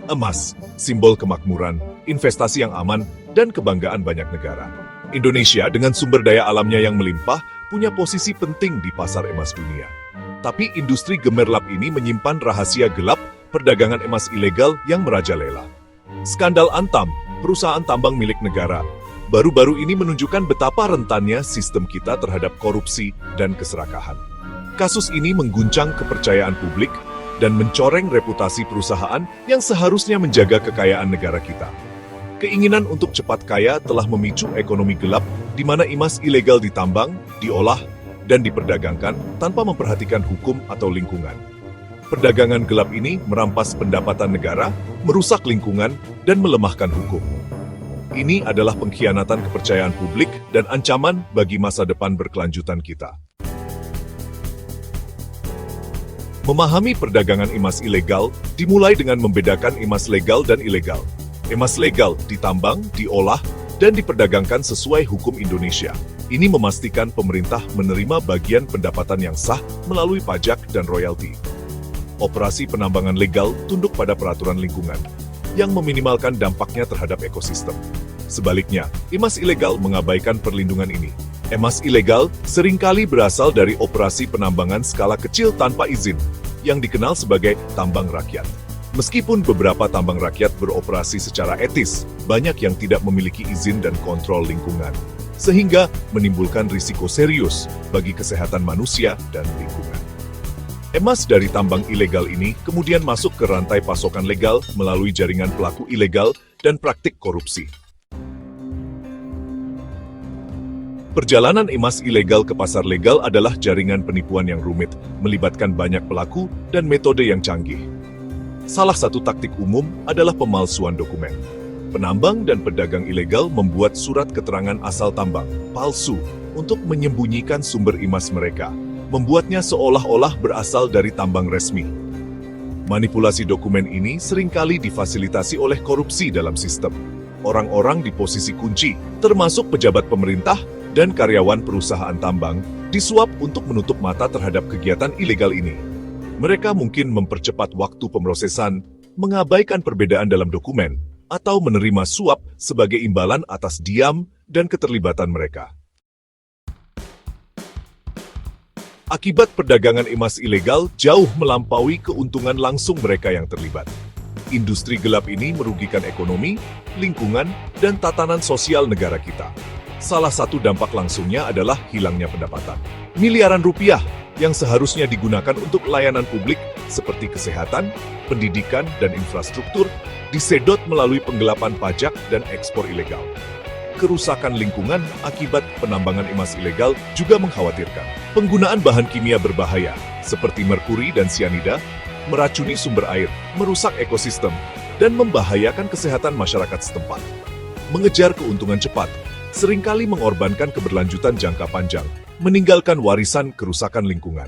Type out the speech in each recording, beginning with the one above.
Emas, simbol kemakmuran, investasi yang aman, dan kebanggaan banyak negara. Indonesia dengan sumber daya alamnya yang melimpah punya posisi penting di pasar emas dunia. Tapi industri gemerlap ini menyimpan rahasia gelap perdagangan emas ilegal yang merajalela. Skandal Antam, perusahaan tambang milik negara, baru-baru ini menunjukkan betapa rentannya sistem kita terhadap korupsi dan keserakahan. Kasus ini mengguncang kepercayaan publik dan mencoreng reputasi perusahaan yang seharusnya menjaga kekayaan negara kita. Keinginan untuk cepat kaya telah memicu ekonomi gelap di mana emas ilegal ditambang, diolah, dan diperdagangkan tanpa memperhatikan hukum atau lingkungan. Perdagangan gelap ini merampas pendapatan negara, merusak lingkungan, dan melemahkan hukum. Ini adalah pengkhianatan kepercayaan publik dan ancaman bagi masa depan berkelanjutan kita. Memahami perdagangan emas ilegal dimulai dengan membedakan emas legal dan ilegal. Emas legal ditambang, diolah, dan diperdagangkan sesuai hukum Indonesia. Ini memastikan pemerintah menerima bagian pendapatan yang sah melalui pajak dan royalti. Operasi penambangan legal tunduk pada peraturan lingkungan, yang meminimalkan dampaknya terhadap ekosistem. Sebaliknya, emas ilegal mengabaikan perlindungan ini. Emas ilegal seringkali berasal dari operasi penambangan skala kecil tanpa izin, yang dikenal sebagai tambang rakyat. Meskipun beberapa tambang rakyat beroperasi secara etis, banyak yang tidak memiliki izin dan kontrol lingkungan, sehingga menimbulkan risiko serius bagi kesehatan manusia dan lingkungan. Emas dari tambang ilegal ini kemudian masuk ke rantai pasokan legal melalui jaringan pelaku ilegal dan praktik korupsi. Perjalanan emas ilegal ke pasar legal adalah jaringan penipuan yang rumit, melibatkan banyak pelaku dan metode yang canggih. Salah satu taktik umum adalah pemalsuan dokumen. Penambang dan pedagang ilegal membuat surat keterangan asal tambang palsu untuk menyembunyikan sumber emas mereka, membuatnya seolah-olah berasal dari tambang resmi. Manipulasi dokumen ini seringkali difasilitasi oleh korupsi dalam sistem. Orang-orang di posisi kunci, termasuk pejabat pemerintah dan karyawan perusahaan tambang, disuap untuk menutup mata terhadap kegiatan ilegal ini. Mereka mungkin mempercepat waktu pemrosesan, mengabaikan perbedaan dalam dokumen, atau menerima suap sebagai imbalan atas diam dan keterlibatan mereka. Akibat perdagangan emas ilegal jauh melampaui keuntungan langsung mereka yang terlibat. Industri gelap ini merugikan ekonomi, lingkungan, dan tatanan sosial negara kita. Salah satu dampak langsungnya adalah hilangnya pendapatan. Miliaran rupiah yang seharusnya digunakan untuk layanan publik seperti kesehatan, pendidikan, dan infrastruktur disedot melalui penggelapan pajak dan ekspor ilegal. Kerusakan lingkungan akibat penambangan emas ilegal juga mengkhawatirkan. Penggunaan bahan kimia berbahaya seperti merkuri dan sianida meracuni sumber air, merusak ekosistem, dan membahayakan kesehatan masyarakat setempat. Mengejar keuntungan cepat seringkali mengorbankan keberlanjutan jangka panjang, meninggalkan warisan kerusakan lingkungan.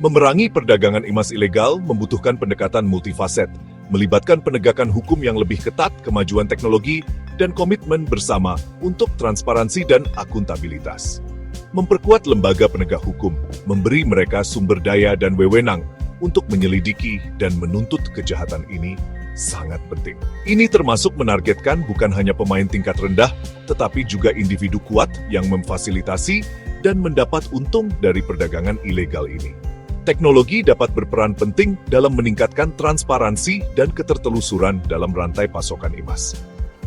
Memerangi perdagangan emas ilegal membutuhkan pendekatan multifaset, melibatkan penegakan hukum yang lebih ketat, kemajuan teknologi, dan komitmen bersama untuk transparansi dan akuntabilitas. Memperkuat lembaga penegak hukum, memberi mereka sumber daya dan wewenang untuk menyelidiki dan menuntut kejahatan ini sangat penting. Ini termasuk menargetkan bukan hanya pemain tingkat rendah, tetapi juga individu kuat yang memfasilitasi dan mendapat untung dari perdagangan ilegal ini. Teknologi dapat berperan penting dalam meningkatkan transparansi dan ketertelusuran dalam rantai pasokan emas.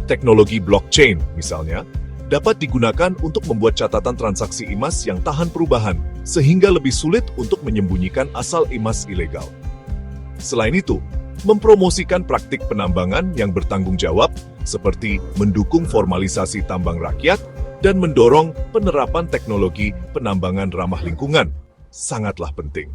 Teknologi blockchain, misalnya, dapat digunakan untuk membuat catatan transaksi emas yang tahan perubahan, sehingga lebih sulit untuk menyembunyikan asal emas ilegal. Selain itu, mempromosikan praktik penambangan yang bertanggung jawab, seperti mendukung formalisasi tambang rakyat dan mendorong penerapan teknologi penambangan ramah lingkungan, sangatlah penting.